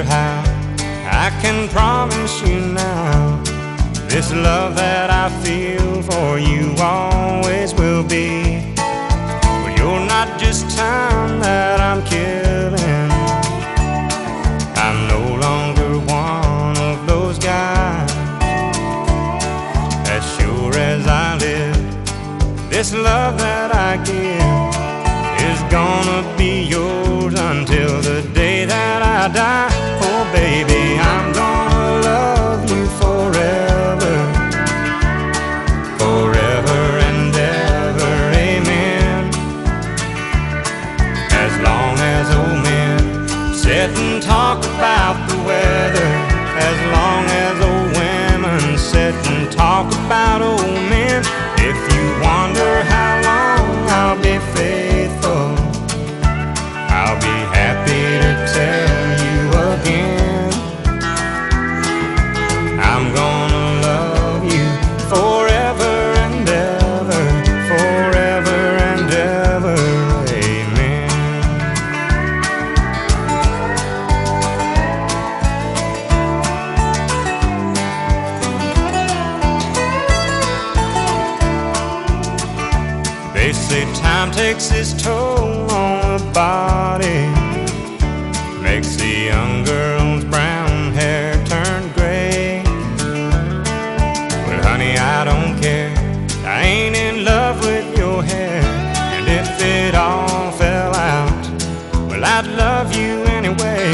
how I can promise you now, this love that I feel for you always will be. But you're not just time that I'm killing. I'm no longer one of those guys. As sure as I live, this love that I give is gonna be yours until the day that I die. Oh baby, I'm gonna love you forever, forever and ever, amen. As long as old men sit and talk about the weather, as long as old women sit and talk about old men. If you wonder how long I'll be faithful, I'll be happy to tell you again. I'm gonna love you forever and ever, forever and ever, amen. They say time takes its toll on the body, makes the young girl's brown hair turn gray. Well honey, I don't care, I ain't in love with your hair. And if it all fell out, well I'd love you anyway.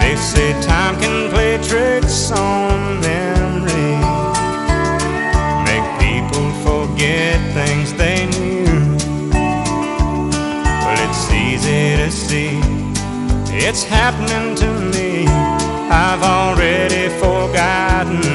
They say time can play tricks on memory, make people forget things they knew. It's easy to see, it's happening to me. I've already forgotten